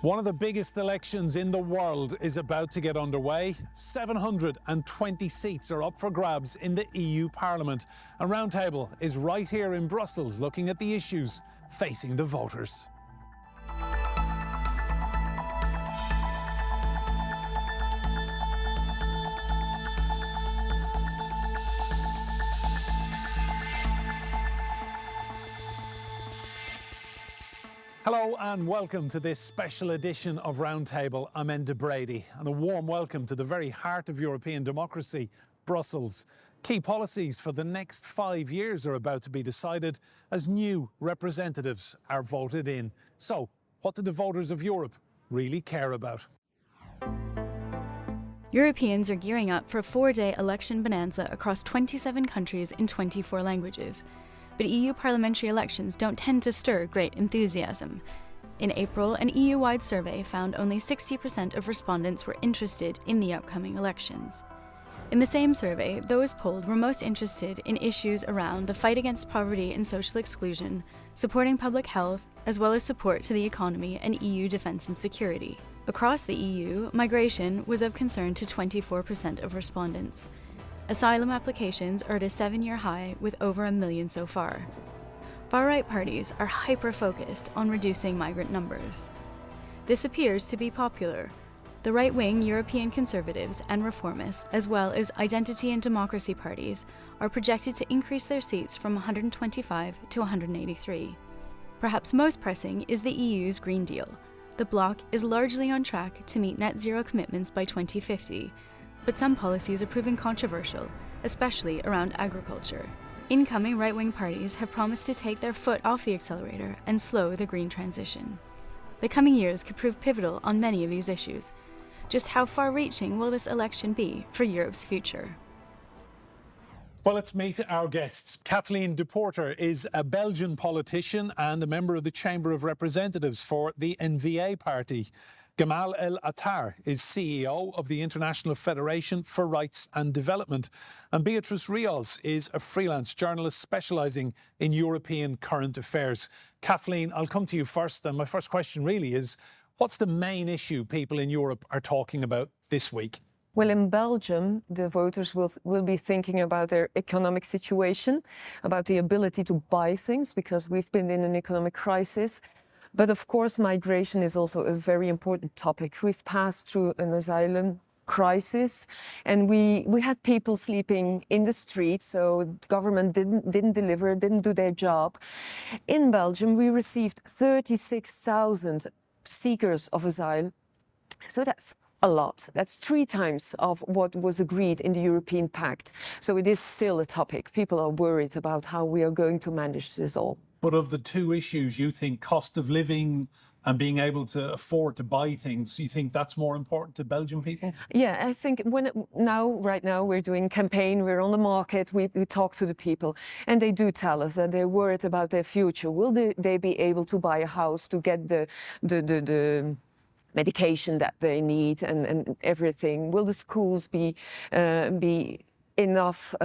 One of the biggest elections in the world is about to get underway. 720 seats are up for grabs in the EU Parliament. And Roundtable is right here in Brussels looking at the issues facing the voters. Hello and welcome to this special edition of Roundtable. I'm Enda Brady, and a warm welcome to the very heart of European democracy, Brussels. Key policies for the next 5 years are about to be decided as new representatives are voted in. So, what do the voters of Europe really care about? Europeans are gearing up for a 4-day election bonanza across 27 countries in 24 languages. But EU parliamentary elections don't tend to stir great enthusiasm. In April, an EU-wide survey found only 60% of respondents were interested in the upcoming elections. In the same survey, those polled were most interested in issues around the fight against poverty and social exclusion, supporting public health, as well as support to the economy and EU defence and security. Across the EU, migration was of concern to 24% of respondents. Asylum applications are at a 7-year high, with over 1 million so far. Far-right parties are hyper-focused on reducing migrant numbers. This appears to be popular. The right-wing European conservatives and reformists, as well as identity and democracy parties, are projected to increase their seats from 125 to 183. Perhaps most pressing is the EU's Green Deal. The bloc is largely on track to meet net zero commitments by 2050, but some policies are proving controversial, especially around agriculture. Incoming right-wing parties have promised to take their foot off the accelerator and slow the green transition. The coming years could prove pivotal on many of these issues. Just how far-reaching will this election be for Europe's future? Well, let's meet our guests. Kathleen Depoorter is a Belgian politician and a member of the Chamber of Representatives for the N-VA party. Gamaal el Attar is CEO of the International Federation for Rights and Development. And Beatriz Rios is a freelance journalist specialising in European current affairs. Kathleen, I'll come to you first. And my first question really is, what's the main issue people in Europe are talking about this week? Well, in Belgium, the voters will be thinking about their economic situation, about the ability to buy things, because we've been in an economic crisis. But of course, migration is also a very important topic. We've passed through an asylum crisis, and we had people sleeping in the street, so the government didn't deliver, didn't do their job. In Belgium, we received 36,000 seekers of asylum, so that's a lot. That's 3 times of what was agreed in the European Pact. So it is still a topic. People are worried about how we are going to manage this all. But of the two issues, you think cost of living and being able to afford to buy things, you think that's more important to Belgian people? Yeah, I think right now we're doing campaign, we're on the market, we talk to the people, and they do tell us that they're worried about their future. Will they be able to buy a house, to get the medication that they need and everything? Will the schools be enough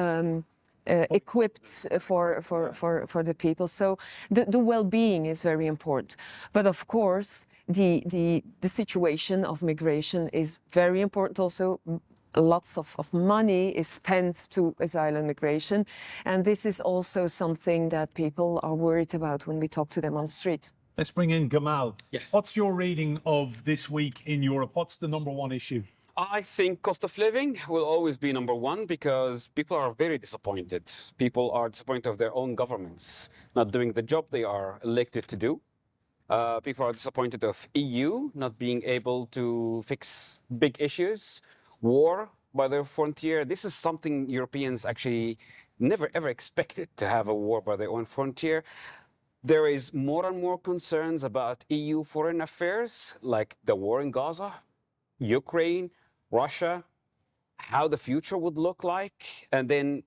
equipped for the people? So the well-being is very important. But of course, the situation of migration is very important also. Lots of money is spent to asylum migration. And this is also something that people are worried about when we talk to them on the street. Let's bring in Gamaal. Yes. What's your reading of this week in Europe? What's the number one issue? I think cost of living will always be number one because people are very disappointed. People are disappointed of their own governments not doing the job they are elected to do. People are disappointed of EU not being able to fix big issues. War by their frontier. This is something Europeans actually never ever expected, to have a war by their own frontier. There is more and more concerns about EU foreign affairs, like the war in Gaza, Ukraine, Russia, how the future would look like, and then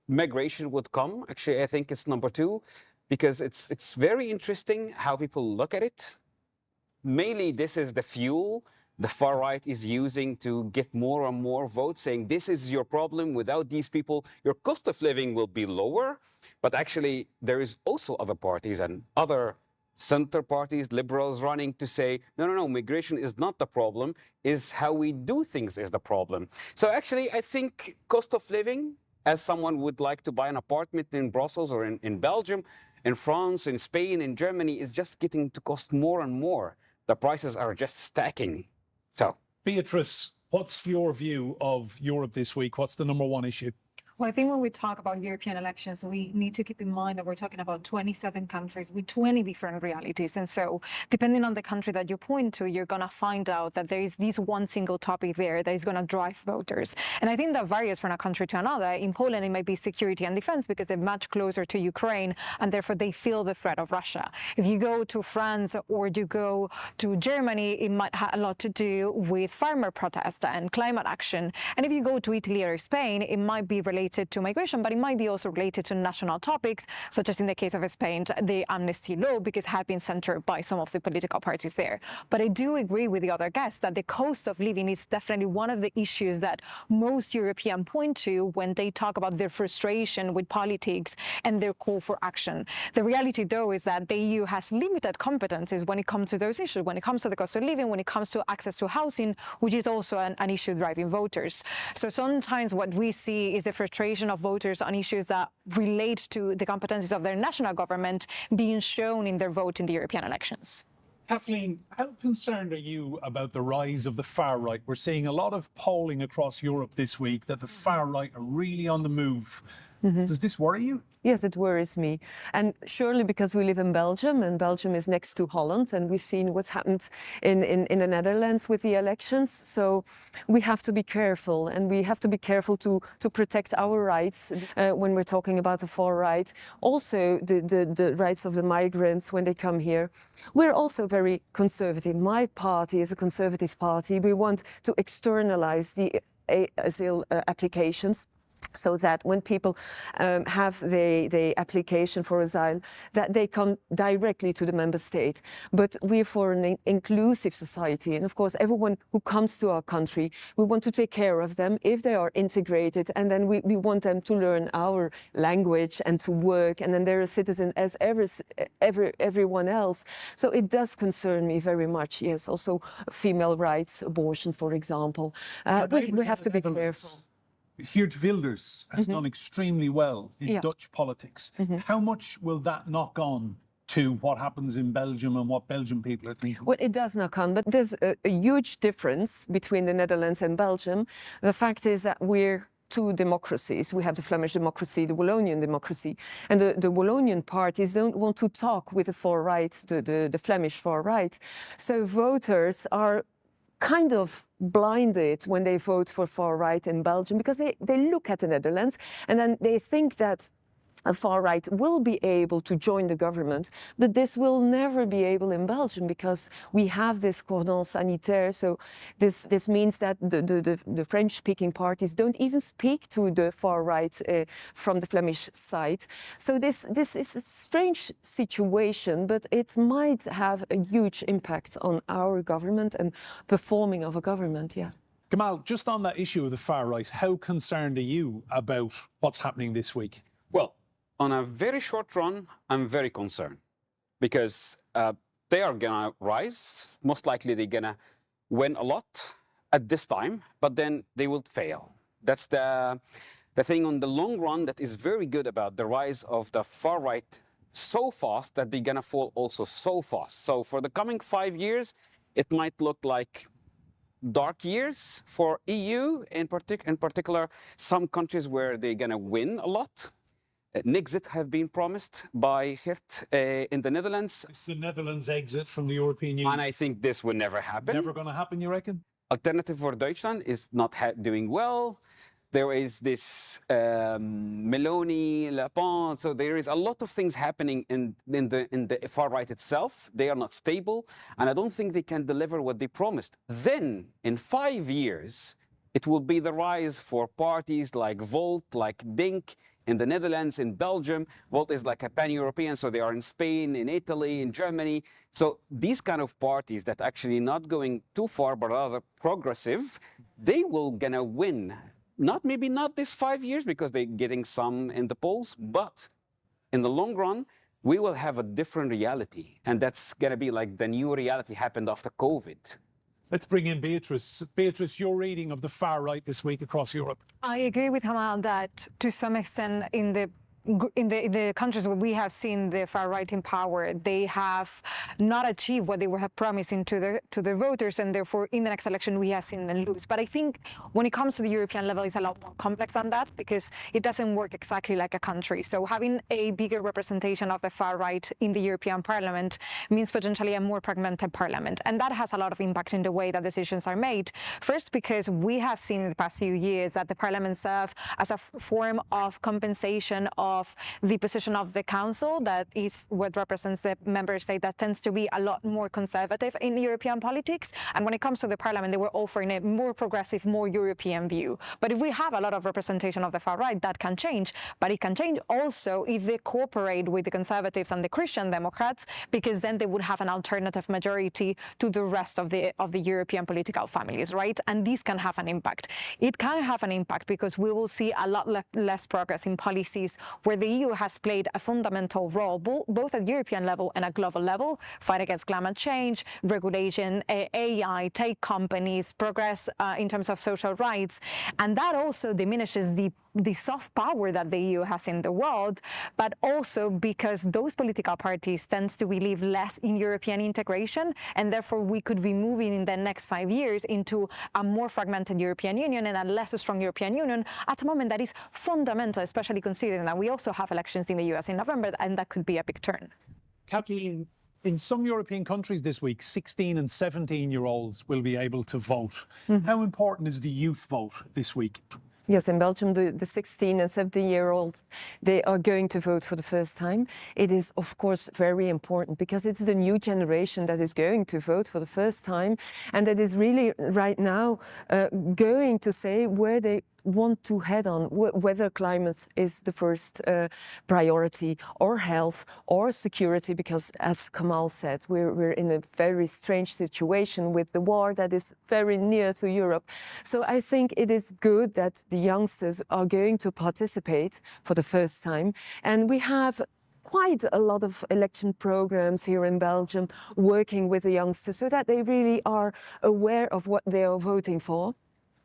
migration would come. Actually, I think it's number 2, because it's very interesting how people look at it. Mainly, this is the fuel the far right is using to get more and more votes, saying this is your problem. Without these people, your cost of living will be lower. But actually, there is also other parties and other center parties, liberals running to say, no, migration is not the problem, is how we do things is the problem. So actually, I think cost of living, as someone would like to buy an apartment in Brussels or in Belgium, in France, in Spain, in Germany, is just getting to cost more and more. The prices are just stacking. So, Beatrice, what's your view of Europe this week? What's the number one issue? Well, I think when we talk about European elections, we need to keep in mind that we're talking about 27 countries with 20 different realities. And so depending on the country that you point to, you're going to find out that there is this one single topic there that is going to drive voters. And I think that varies from a country to another. In Poland, it might be security and defense because they're much closer to Ukraine and therefore they feel the threat of Russia. If you go to France or you go to Germany, it might have a lot to do with farmer protest and climate action. And if you go to Italy or Spain, it might be related to migration, but it might be also related to national topics, such as in the case of Spain, the amnesty law, because it had been centered by some of the political parties there. But I do agree with the other guests that the cost of living is definitely one of the issues that most Europeans point to when they talk about their frustration with politics and their call for action. The reality, though, is that the EU has limited competencies when it comes to those issues, when it comes to the cost of living, when it comes to access to housing, which is also an issue driving voters. So sometimes what we see is the frustration of voters on issues that relate to the competencies of their national government being shown in their vote in the European elections. Kathleen, how concerned are you about the rise of the far right? We're seeing a lot of polling across Europe this week that the far right are really on the move. Does this worry you? Yes, it worries me. And surely because we live in Belgium and Belgium is next to Holland and we've seen what's happened in the Netherlands with the elections. So we have to be careful and we have to be careful to protect our rights when we're talking about the far right. Also the rights of the migrants when they come here. We're also very conservative. My party is a conservative party. We want to externalize the asylum applications, so that when people have the application for asylum, that they come directly to the member state. But we're for an inclusive society. And of course, everyone who comes to our country, we want to take care of them if they are integrated. And then we want them to learn our language and to work. And then they're a citizen as everyone else. So it does concern me very much. Yes, also female rights, abortion, for example. We have to be careful. Geert Wilders has done extremely well in Dutch politics. How much will that knock on to what happens in Belgium and what Belgian people are thinking? Well, it does knock on, but there's a huge difference between the Netherlands and Belgium. The fact is that we're two democracies. We have the Flemish democracy, the Wallonian democracy. And the Wallonian parties don't want to talk with the far right, the Flemish far right. So voters are kind of blinded when they vote for far right in Belgium because they look at the Netherlands and then they think that a far right will be able to join the government, but this will never be able in Belgium because we have this cordon sanitaire. So this means that the French-speaking parties don't even speak to the far right from the Flemish side. So this is a strange situation, but it might have a huge impact on our government and the forming of a government. Yeah. Gamaal, just on that issue of the far right, how concerned are you about what's happening this week? Well, on a very short run, I'm very concerned because they are going to rise. Most likely they're going to win a lot at this time, but then they will fail. That's the thing on the long run that is very good about the rise of the far right so fast that they're going to fall also so fast. So for the coming 5 years, it might look like dark years for EU, in particular, some countries where they're going to win a lot. Exit have been promised by Geert in the Netherlands. It's the Netherlands' exit from the European Union. And I think this will never happen. Never going to happen, you reckon? Alternative for Deutschland is not doing well. There is this Meloni, Le Pen. So there is a lot of things happening in the far right itself. They are not stable. And I don't think they can deliver what they promised. Then, in 5 years, it will be the rise for parties like Volt, like Denk, in the Netherlands, in Belgium. Volt is like a pan-European, so they are in Spain, in Italy, in Germany. So these kind of parties that actually not going too far, but rather progressive, they will gonna win. Maybe not this 5 years because they're getting some in the polls, but in the long run, we will have a different reality. And that's going to be like the new reality happened after COVID. Let's bring in Beatrice. Beatrice, your reading of the far right this week across Europe. I agree with Gamaal that to some extent in the countries where we have seen the far right in power, they have not achieved what they were promising to their voters, and therefore in the next election we have seen them lose. But I think when it comes to the European level, it's a lot more complex than that, because it doesn't work exactly like a country. So having a bigger representation of the far right in the European Parliament means potentially a more fragmented parliament, and that has a lot of impact in the way that decisions are made. First, because we have seen in the past few years that the parliament serve as a form of compensation of the position of the council, that is what represents the member state that tends to be a lot more conservative in European politics. And when it comes to the parliament, they were offering a more progressive, more European view. But if we have a lot of representation of the far right, that can change. But it can change also if they cooperate with the conservatives and the Christian Democrats, because then they would have an alternative majority to the rest of the European political families, right? And this can have an impact. It can have an impact because we will see a lot less progress in policies where the EU has played a fundamental role, both at European level and at global level: fight against climate change, regulation, AI, tech companies, progress in terms of social rights. And that also diminishes the soft power that the EU has in the world, but also because those political parties tend to believe less in European integration, and therefore we could be moving in the next 5 years into a more fragmented European Union and a less strong European Union at a moment that is fundamental, especially considering that we also have elections in the US in November, and that could be a big turn. Kathleen, in some European countries this week, 16 and 17-year-olds will be able to vote. How important is the youth vote this week? Yes, in Belgium, the 16 and 17-year-olds, they are going to vote for the first time. It is, of course, very important because it's the new generation that is going to vote for the first time, and that is really right now going to say where they want to head on, whether climate is the first priority, or health, or security, because as Gamaal said, we're in a very strange situation with the war that is very near to Europe. So I think it is good that the youngsters are going to participate for the first time, and we have quite a lot of election programs here in Belgium working with the youngsters so that they really are aware of what they are voting for.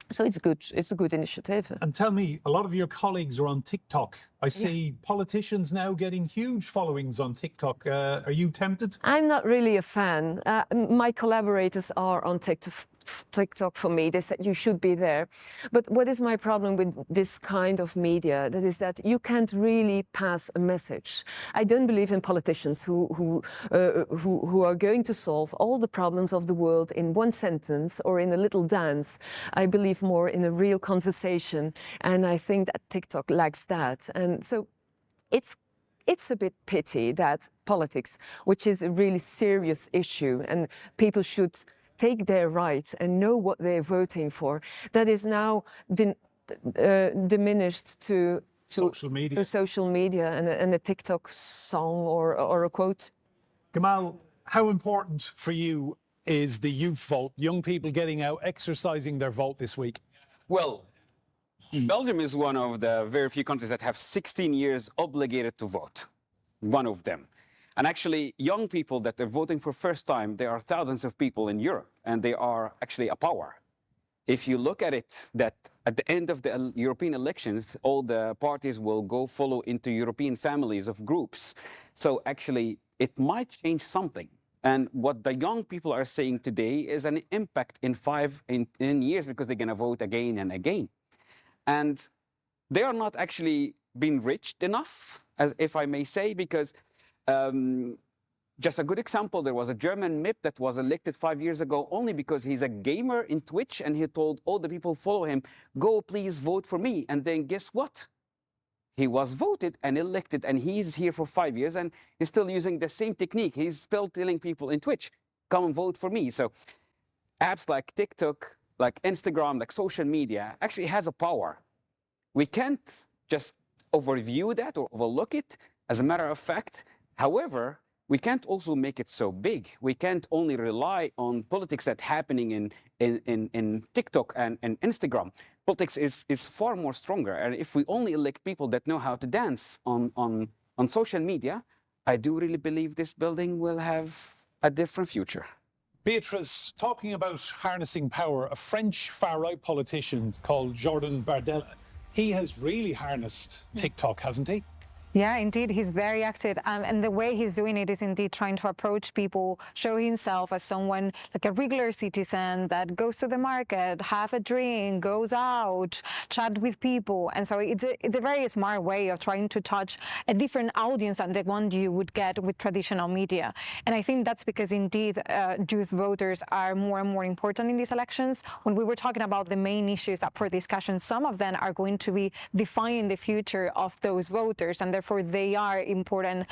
So it's good. It's a good initiative. And tell me, a lot of your colleagues are on TikTok. I see politicians now getting huge followings on TikTok. Are you tempted? I'm not really a fan. My collaborators are on TikTok for me. They said you should be there. But what is my problem with this kind of media? That is that you can't really pass a message. I don't believe in politicians who are going to solve all the problems of the world in one sentence or in a little dance. I believe more in a real conversation, and I think that TikTok lacks that. And so it's a bit pity that politics, which is a really serious issue, and people should take their rights and know what they're voting for, that is now diminished to Social media and a TikTok song or a quote. Gamaal, how important for you is the youth vote, young people getting out, exercising their vote this week? Well, Belgium is one of the very few countries that have 16 years obligated to vote. One of them. And actually, young people that are voting for first time, there are thousands of people in Europe, and they are actually a power. If you look at it, that at the end of the European elections, all the parties will go follow into European families of groups. So actually, it might change something. And what the young people are saying today is an impact in 10 years, because they're going to vote again and again. And they are not actually being reached enough, as if I may say, because just a good example, there was a German MIP that was elected 5 years ago only because he's a gamer in Twitch, and he told all the people follow him, go please vote for me. And then guess what? He was voted and elected, and he's here for 5 years, and he's still using the same technique. He's still telling people in Twitch, come and vote for me. So apps like TikTok, like Instagram, like social media actually has a power. We can't just overview that or overlook it. As a matter of fact, however, we can't also make it so big. We can't only rely on politics that's happening in TikTok and Instagram. Politics is far more stronger. And if we only elect people that know how to dance on social media, I do really believe this building will have a different future. Beatriz, talking about harnessing power, a French far-right politician called Jordan Bardella, he has really harnessed TikTok, hasn't he? Yeah, indeed, he's very active. And the way he's doing it is indeed trying to approach people, show himself as someone like a regular citizen that goes to the market, have a drink, goes out, chat with people. And so it's a very smart way of trying to touch a different audience than the one you would get with traditional media. And I think that's because indeed youth voters are more and more important in these elections. When we were talking about the main issues up for discussion, some of them are going to be defining the future of those voters, and therefore they are important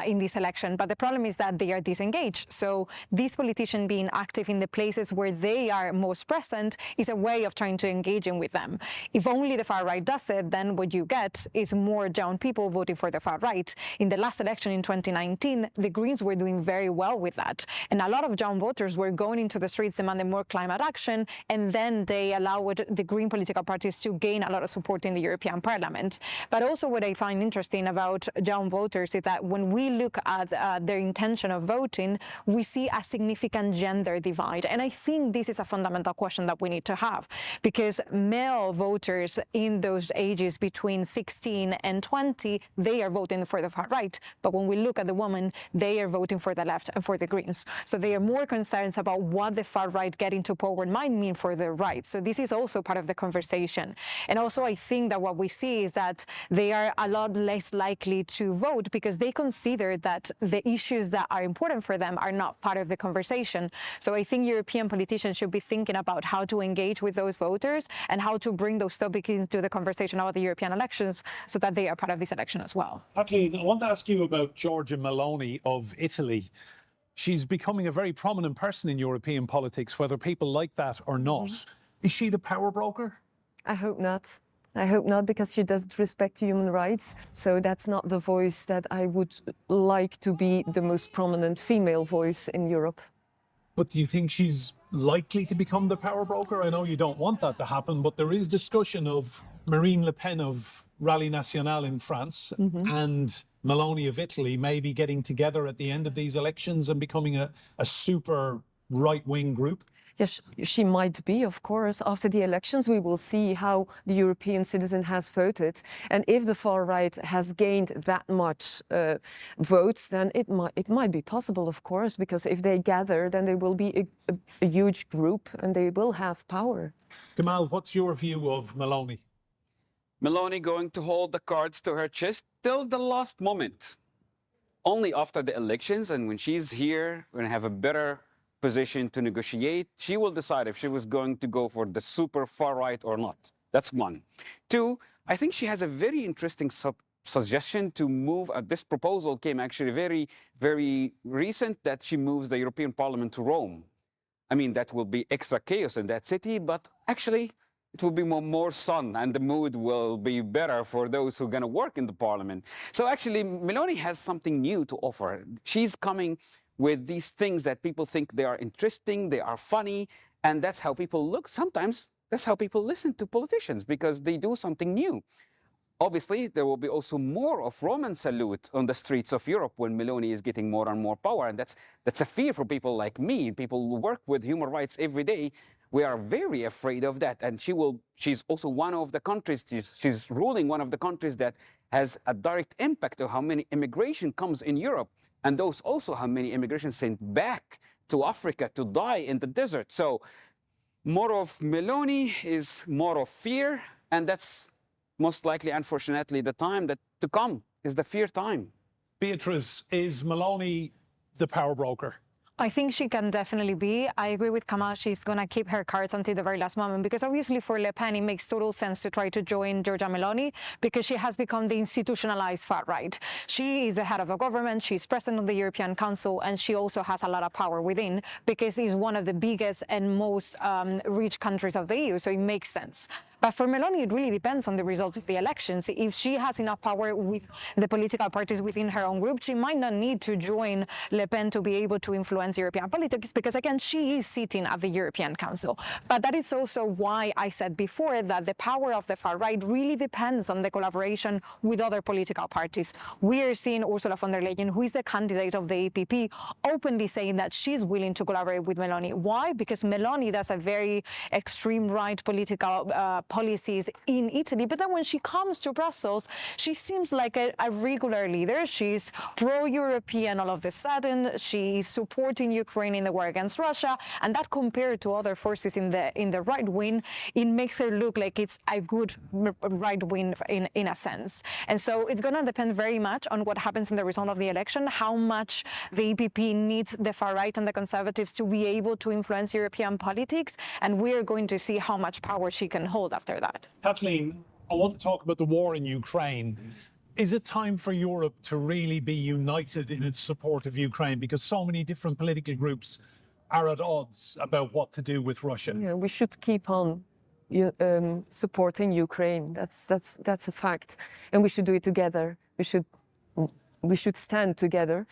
in this election. But the problem is that they are disengaged. So these politicians being active in the places where they are most present is a way of trying to engage with them. If only the far right does it, then what you get is more young people voting for the far right. In the last election in 2019, the Greens were doing very well with that. And a lot of young voters were going into the streets demanding more climate action, and then they allowed the Green political parties to gain a lot of support in the European Parliament. But also what I find interesting about young voters is that when we look at their intention of voting, we see a significant gender divide. And I think this is a fundamental question that we need to have, because male voters in those ages between 16 and 20, they are voting for the far right. But when we look at the women, they are voting for the left and for the Greens. So they are more concerned about what the far right getting to power might mean for the right. So this is also part of the conversation. And also I think that what we see is that they are a lot less likely to vote because they consider that the issues that are important for them are not part of the conversation. So I think European politicians should be thinking about how to engage with those voters and how to bring those topics into the conversation about the European elections so that they are part of this election as well. Kathleen, I want to ask you about Giorgia Meloni of Italy. She's becoming a very prominent person in European politics, whether people like that or not. Is she the power broker? I hope not. I hope not, because she doesn't respect human rights. So that's not the voice that I would like to be the most prominent female voice in Europe. But do you think she's likely to become the power broker? I know you don't want that to happen, but there is discussion of Marine Le Pen of Rally National in France and Meloni of Italy maybe getting together at the end of these elections and becoming a super right-wing group. Yes, she might be, of course. After the elections, we will see how the European citizen has voted. And if the far right has gained that much votes, then it might be possible, of course, because if they gather, then they will be a huge group and they will have power. Gamaal, what's your view of Meloni? Meloni going to hold the cards to her chest till the last moment. Only after the elections, and when she's here, we're going to have a better position to negotiate, she will decide if she was going to go for the super far right or not. That's one. Two, I think she has a very interesting suggestion to move. This proposal came actually very, very recent, that she moves the European Parliament to Rome. I mean, that will be extra chaos in that city, but actually it will be more sun and the mood will be better for those who are going to work in the parliament. So actually, Meloni has something new to offer. She's coming with these things that people think they are interesting, they are funny, and that's how people look. Sometimes that's how people listen to politicians, because they do something new. Obviously, there will be also more of Roman salute on the streets of Europe when Meloni is getting more and more power, and that's a fear for people like me, people who work with human rights every day. We are very afraid of that, and she's also one of the countries, she's ruling one of the countries that has a direct impact on how many immigration comes in Europe, and those also how many immigrants sent back to Africa to die in the desert. So more of Meloni is more of fear, and that's most likely, unfortunately, the time that to come is the fear time. Beatriz, is Meloni the power broker? I think she can definitely be. I agree with Kamal. She's going to keep her cards until the very last moment, because obviously for Le Pen, it makes total sense to try to join Giorgia Meloni, because she has become the institutionalized far right. She is the head of a government. She's president of the European Council, and she also has a lot of power within, because it's one of the biggest and most rich countries of the EU. So it makes sense. But for Meloni, it really depends on the results of the elections. If she has enough power with the political parties within her own group, she might not need to join Le Pen to be able to influence European politics, because again, she is sitting at the European Council. But that is also why I said before that the power of the far right really depends on the collaboration with other political parties. We are seeing Ursula von der Leyen, who is the candidate of the EPP, openly saying that she's willing to collaborate with Meloni. Why? Because Meloni does a very extreme right political policies in Italy, but then when she comes to Brussels, she seems like a regular leader. She's pro-European all of a sudden. She's supporting Ukraine in the war against Russia, and that compared to other forces in the right wing, it makes her look like it's a good right wing in a sense. And so it's going to depend very much on what happens in the result of the election, how much the EPP needs the far right and the Conservatives to be able to influence European politics, and we're going to see how much power she can hold after that. Kathleen, I want to talk about the war in Ukraine. Is it time for Europe to really be united in its support of Ukraine? Because so many different political groups are at odds about what to do with Russia. Yeah, we should keep on supporting Ukraine. That's a fact, and we should do it together. We should stand together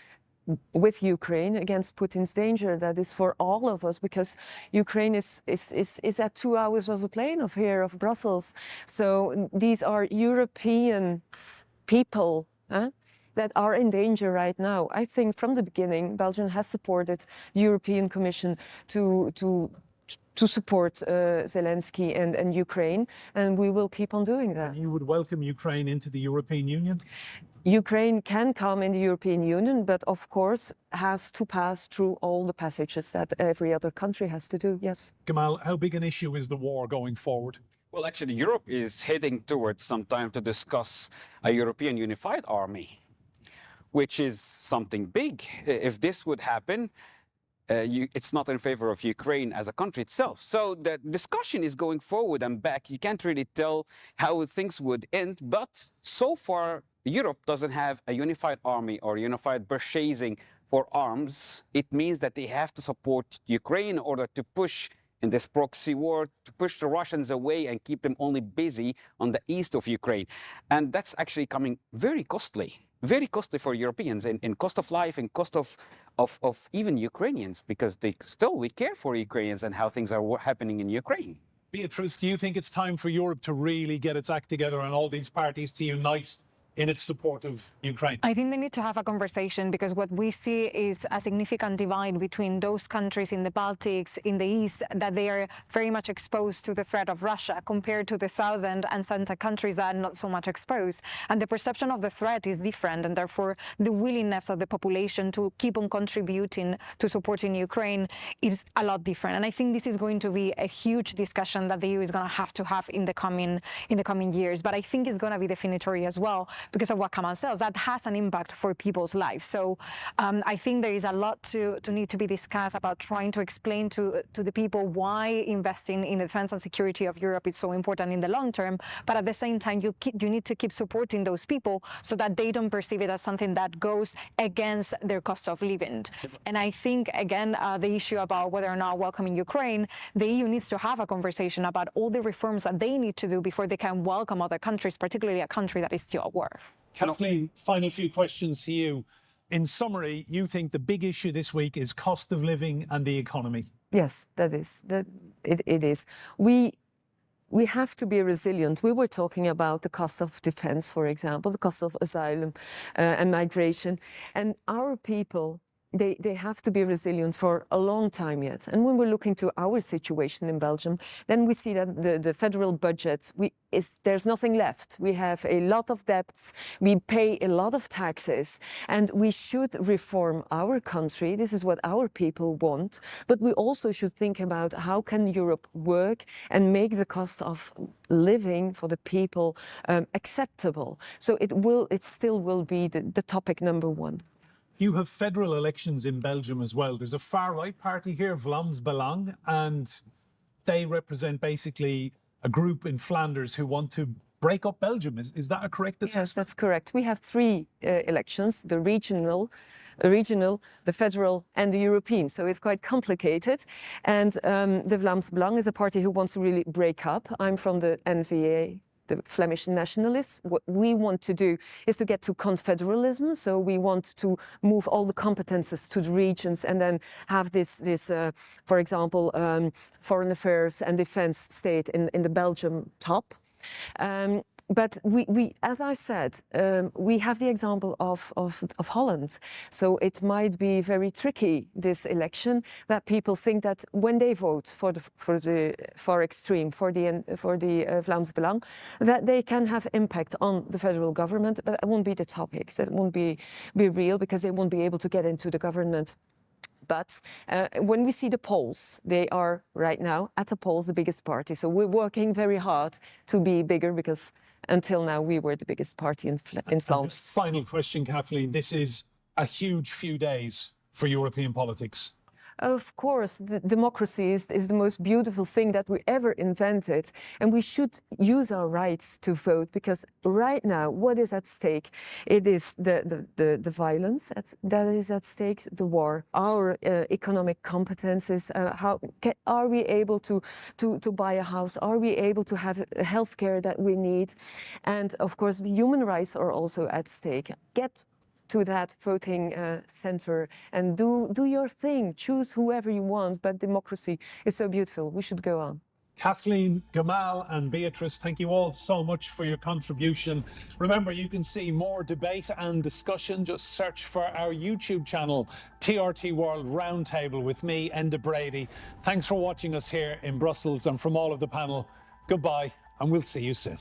with Ukraine against Putin's danger. That is for all of us, because Ukraine is at 2 hours of a plane of here, of Brussels. So these are European people that are in danger right now. I think from the beginning, Belgium has supported the European Commission to support Zelensky and Ukraine, and we will keep on doing that. You would welcome Ukraine into the European Union? Ukraine can come in the European Union, but of course has to pass through all the passages that every other country has to do, yes. Gamaal, how big an issue is the war going forward? Well, actually, Europe is heading towards some time to discuss a European unified army, which is something big. If this would happen, it's not in favor of Ukraine as a country itself. So the discussion is going forward and back. You can't really tell how things would end, but so far, Europe doesn't have a unified army or unified purchasing for arms. It means that they have to support Ukraine in order to push in this proxy war, to push the Russians away and keep them only busy on the east of Ukraine. And that's actually coming very costly for Europeans in cost of life and cost of even Ukrainians, because we care for Ukrainians and how things are happening in Ukraine. Beatriz, do you think it's time for Europe to really get its act together and all these parties to unite in its support of Ukraine? I think they need to have a conversation, because what we see is a significant divide between those countries in the Baltics, in the east, that they are very much exposed to the threat of Russia, compared to the southern and central countries that are not so much exposed. And the perception of the threat is different, and therefore the willingness of the population to keep on contributing to supporting Ukraine is a lot different. And I think this is going to be a huge discussion that the EU is going to have in the coming years. But I think it's going to be definitory as well, because of what Gamaal says, that has an impact for people's lives. So I think there is a lot to need to be discussed about trying to explain to the people why investing in the defense and security of Europe is so important in the long term. But at the same time, you need to keep supporting those people so that they don't perceive it as something that goes against their cost of living. And I think, again, the issue about whether or not welcoming Ukraine, the EU needs to have a conversation about all the reforms that they need to do before they can welcome other countries, particularly a country that is still at war. Kathleen, final few questions to you. In summary, you think the big issue this week is cost of living and the economy? Yes, it is. We have to be resilient. We were talking about the cost of defense, for example, the cost of asylum and migration. And our people, they have to be resilient for a long time yet. And when we're looking to our situation in Belgium, then we see that the federal budget, there's nothing left. We have a lot of debts, we pay a lot of taxes, and we should reform our country. This is what our people want. But we also should think about how can Europe work and make the cost of living for the people acceptable. So it still will be the topic number one. You have federal elections in Belgium as well. There's a far-right party here, Vlaams Belang, and they represent basically a group in Flanders who want to break up Belgium. Is that a correct assessment? Yes, that's correct. We have three elections, the regional, the federal and the European. So it's quite complicated. And the Vlaams Belang is a party who wants to really break up. I'm from the NVA, the Flemish nationalists. What we want to do is to get to confederalism. So we want to move all the competences to the regions and then have this for example, foreign affairs and defense state in the Belgium top. But we, as I said, we have the example of Holland. So it might be very tricky, this election, that people think that when they vote for the extreme, for the Vlaams Belang, that they can have impact on the federal government. But that won't be the topic. That won't be real because they won't be able to get into the government. But when we see the polls, they are right now at the polls the biggest party. So we're working very hard to be bigger because until now we were the biggest party in Flanders. Final question, Kathleen. This is a huge few days for European politics. Of course, democracy is the most beautiful thing that we ever invented, and we should use our rights to vote because right now, what is at stake? It is the violence that is at stake, the war, our economic competences. Are we able to buy a house? Are we able to have healthcare that we need? And of course, the human rights are also at stake. Get to that voting center and do your thing. Choose whoever you want, but democracy is so beautiful. We should go on. Kathleen, Gamaal and Beatriz, thank you all so much for your contribution. Remember, you can see more debate and discussion. Just search for our YouTube channel, TRT World Roundtable with me, Enda Brady. Thanks for watching us here in Brussels, and from all of the panel, goodbye, and we'll see you soon.